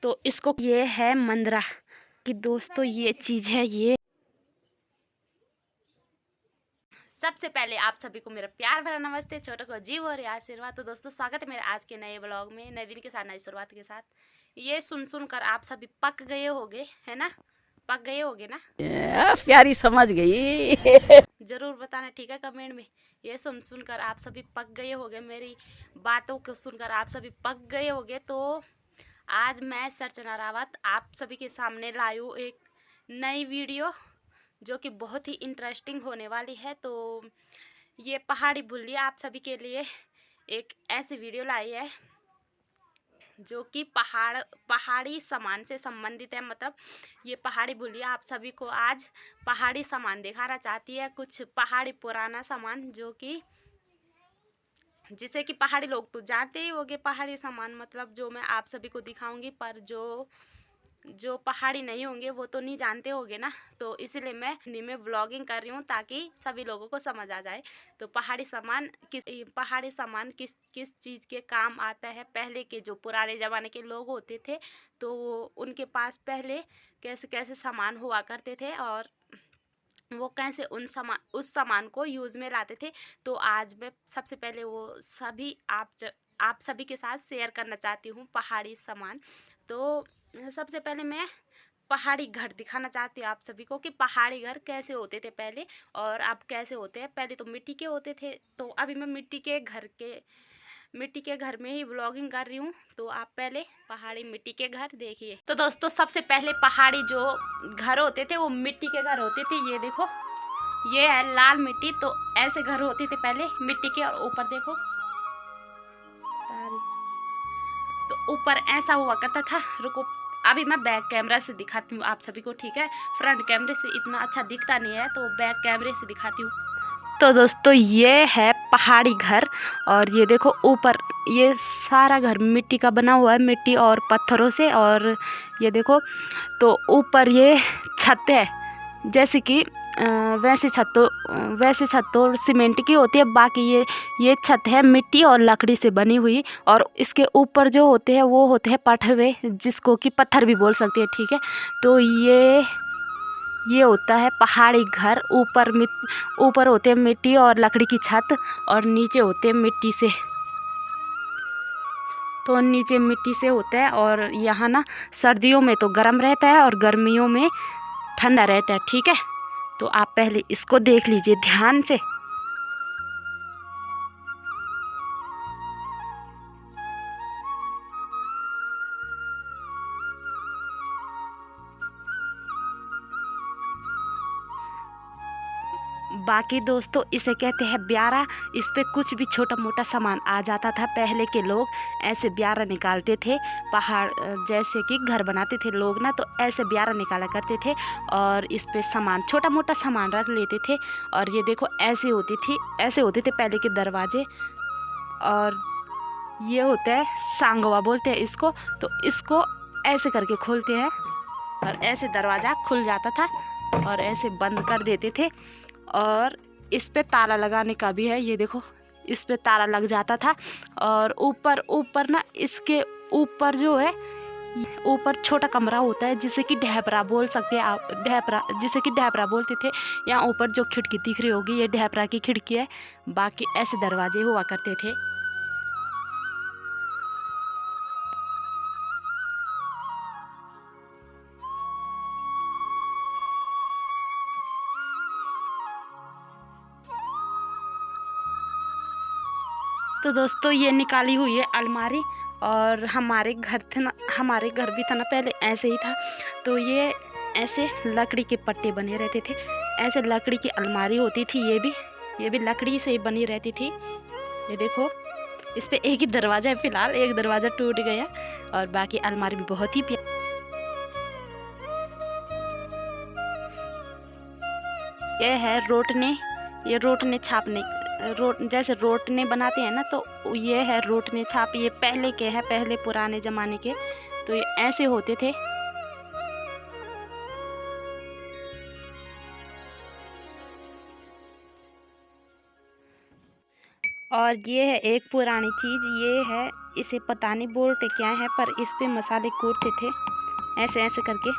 तो इसको ये है मंदरा कि दोस्तों ये चीज़ है। ये सबसे पहले आप सभी को मेरा प्यार भरा नमस्ते, छोटों को जीव और आशीर्वाद। तो दोस्तों स्वागत है मेरे आज के नए ब्लॉग में, नए दिन के साथ नई शुरुआत के साथ। ये सुन कर आप सभी पक गए होगे, है ना? पक गए होगे ना? प्यारी समझ गई। जरूर बताना ठीक है कमेंट में। ये सुन कर आप सभी पक गए होगे, मेरी बातों को सुनकर आप सभी पक गए होगे। तो आज मैं सर्चना रावत आप सभी के सामने लाई हूँ एक नई वीडियो जो कि बहुत ही इंटरेस्टिंग होने वाली है। तो ये पहाड़ी बुल्लियाँ आप सभी के लिए एक ऐसी वीडियो लाई है जो कि पहाड़ी सामान से संबंधित है। मतलब ये पहाड़ी बुल्लियाँ आप सभी को आज पहाड़ी सामान दिखाना चाहती है, कुछ पहाड़ी पुराना सामान जो कि जिसे कि पहाड़ी लोग तो जानते ही होंगे पहाड़ी सामान, मतलब जो मैं आप सभी को दिखाऊंगी, पर जो पहाड़ी नहीं होंगे वो तो नहीं जानते होंगे ना। तो इसीलिए मैं हिंदी में व्लॉगिंग कर रही हूँ ताकि सभी लोगों को समझ आ जाए। तो पहाड़ी सामान किस किस चीज़ के काम आता है। पहले के जो पुराने ज़माने के लोग होते थे तो उनके पास पहले कैसे कैसे सामान हुआ करते थे और वो कैसे उस सामान को यूज़ में लाते थे। तो आज मैं सबसे पहले वो सभी आप सभी के साथ शेयर करना चाहती हूँ पहाड़ी सामान। तो सबसे पहले मैं पहाड़ी घर दिखाना चाहती हूँ आप सभी को कि पहाड़ी घर कैसे होते थे पहले और अब कैसे होते हैं। पहले तो मिट्टी के होते थे, तो अभी मैं मिट्टी के घर में ही व्लॉगिंग कर रही हूँ। तो आप पहले पहाड़ी मिट्टी के घर देखिए। तो दोस्तों सबसे पहले पहाड़ी जो घर होते थे वो मिट्टी के घर होते थे। ये देखो, ये है लाल मिट्टी। तो ऐसे घर होते थे पहले मिट्टी के। और ऊपर देखो सारी, तो ऊपर ऐसा हुआ करता था। रुको अभी मैं बैक कैमरा से दिखाती हूँ आप सभी को, ठीक है? फ्रंट कैमरे से इतना अच्छा दिखता नहीं है तो बैक कैमरे से दिखाती हूँ। तो दोस्तों ये है पहाड़ी घर और ये देखो ऊपर ये सारा घर मिट्टी का बना हुआ है, मिट्टी और पत्थरों से। और ये देखो तो ऊपर ये छत है, जैसे कि वैसे छत तो सीमेंट की होती है। बाकी ये छत है मिट्टी और लकड़ी से बनी हुई। और इसके ऊपर जो होते हैं वो होते हैं पटवे, जिसको कि पत्थर भी बोल सकते हैं, ठीक है? तो ये होता है पहाड़ी घर। ऊपर होते हैं मिट्टी और लकड़ी की छत और नीचे होते हैं मिट्टी से। तो नीचे मिट्टी से होता है और यहाँ ना सर्दियों में तो गर्म रहता है और गर्मियों में ठंडा रहता है, ठीक है? तो आप पहले इसको देख लीजिए ध्यान से। बाकी दोस्तों इसे कहते हैं ब्यारा। इस पे कुछ भी छोटा मोटा सामान आ जाता था। पहले के लोग ऐसे ब्यारा निकालते थे, पहाड़ जैसे कि घर बनाते थे लोग ना, तो ऐसे ब्यारा निकाला करते थे और इस पे सामान छोटा मोटा सामान रख लेते थे। और ये देखो ऐसे होते थे पहले के दरवाजे। और ये होता है सांगवा बोलते हैं इसको। तो इसको ऐसे करके खोलते हैं और ऐसे दरवाज़ा खुल जाता था और ऐसे बंद कर देते थे। और इस पे ताला लगाने का भी है, ये देखो इस पे ताला लग जाता था। और ऊपर ना इसके ऊपर जो है ऊपर छोटा कमरा होता है जिसे कि ढेपरा बोल सकते हैं आप, जिसे कि ढेपरा बोलते थे। यहाँ ऊपर जो खिड़की दिख रही होगी ये ढेपरा की खिड़की है। बाकी ऐसे दरवाजे हुआ करते थे। तो दोस्तों ये निकाली हुई है अलमारी। और हमारे घर भी था ना पहले ऐसे ही था। तो ये ऐसे लकड़ी के पट्टे बने रहते थे, ऐसे लकड़ी की अलमारी होती थी। ये भी लकड़ी से ही बनी रहती थी। ये देखो इस पे एक ही दरवाज़ा है, फिलहाल एक दरवाज़ा टूट गया और बाकी अलमारी भी बहुत ही ये है रोटने। ये रोटने छापने जैसे रोटने बनाते हैं ना, तो ये है रोटने छाप। ये पहले के हैं, पहले पुराने ज़माने के। तो ये ऐसे होते थे। और ये है एक पुरानी चीज़, ये है, इसे पता नहीं बोलते क्या है, पर इस पे मसाले कूटते थे ऐसे ऐसे करके।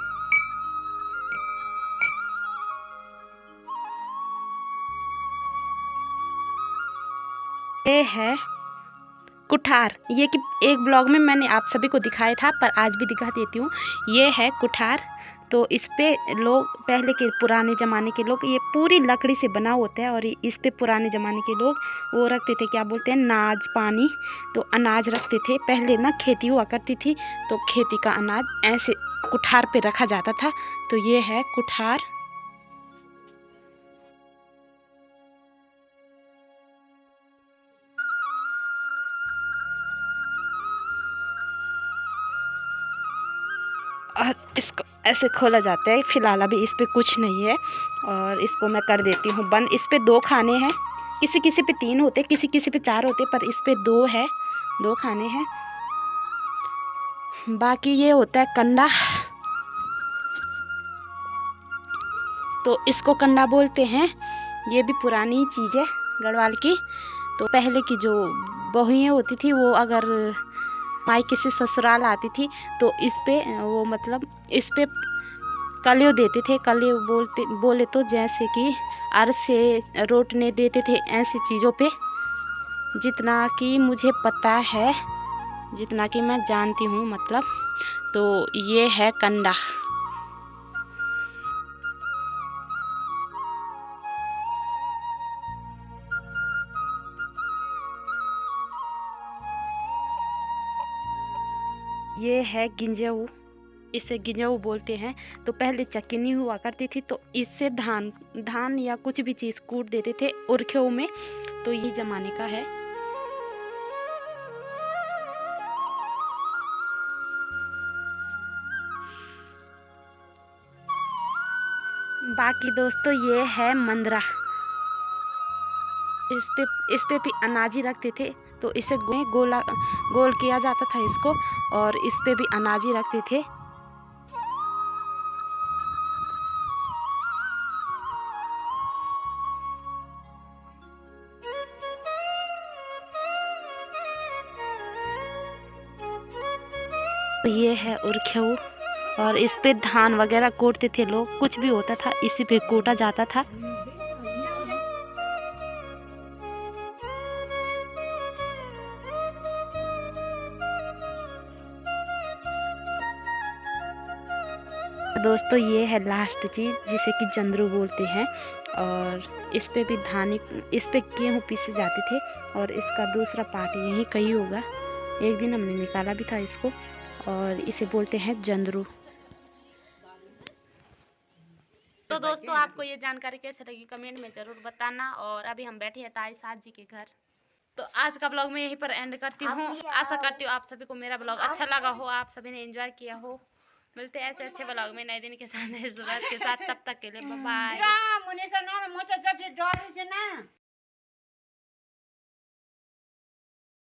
ये है कुठार, ये कि एक ब्लॉग में मैंने आप सभी को दिखाया था, पर आज भी दिखा देती हूँ। ये है कुठार। तो इस पे लोग, पहले के पुराने ज़माने के लोग, ये पूरी लकड़ी से बना होता है और इस पे पुराने ज़माने के लोग वो रखते थे, क्या बोलते हैं, नाज पानी। तो अनाज रखते थे। पहले ना खेती हुआ करती थी, तो खेती का अनाज ऐसे कुठार पे रखा जाता था। तो ये है कुठार। और इसको ऐसे खोला जाता है। फिलहाल अभी इस पे कुछ नहीं है और इसको मैं कर देती हूँ बंद। इस पे 2 खाने हैं, किसी किसी पे 3 होते, किसी किसी पे 4 होते, पर इस पे 2 है, 2 खाने हैं। बाकी ये होता है कंडा। तो इसको कंडा बोलते हैं। ये भी पुरानी चीज़ है गढ़वाल की। तो पहले की जो बहुएँ होती थी, वो अगर मायके से ससुराल आती थी, तो इस पे वो मतलब इस पे कलियो देते थे। कलियो बोले तो जैसे कि अर्श से रोटने देते थे, ऐसी चीज़ों पे। जितना कि मुझे पता है, जितना कि मैं जानती हूँ मतलब, तो ये है कंडा। ये है गिंजऊ, इसे गिंजऊ बोलते हैं। तो पहले चक्की नहीं हुआ करती थी, तो इससे धान या कुछ भी चीज़ कूट देते थे उरखेऊ में। तो ये ज़माने का है। बाकी दोस्तों ये है मंदरा। इस पे भी अनाज ही रखते थे। तो इसे गोल किया जाता था इसको, और इस पे भी अनाज ही रखते थे। तो ये है उरखेऊ, और इस पे धान वगैरह कूटते थे लोग। कुछ भी होता था इसी पे कूटा जाता था। दोस्तों ये है लास्ट चीज़, जिसे कि जंदरू बोलते हैं। और इस पे भी इस पे गेहूँ पीसे जाते थे, और इसका दूसरा पार्ट यहीं कहीं होगा। एक दिन हमने निकाला भी था इसको, और इसे बोलते हैं जंदरू। तो दोस्तों आपको ये जानकारी कैसे लगी कमेंट में ज़रूर बताना। और अभी हम बैठे हैं ताई साथ जी के घर। तो आज का ब्लॉग मैं यहीं पर एंड करती हूँ। आशा करती हूँ आप सभी को मेरा ब्लॉग अच्छा लगा हो, आप सभी ने एंजॉय किया हो। मिलते हैं ऐसे अच्छे ब्लॉग में नए दिन के साथ, नए सुबह के साथ। तब तक के लिए बाय बाय।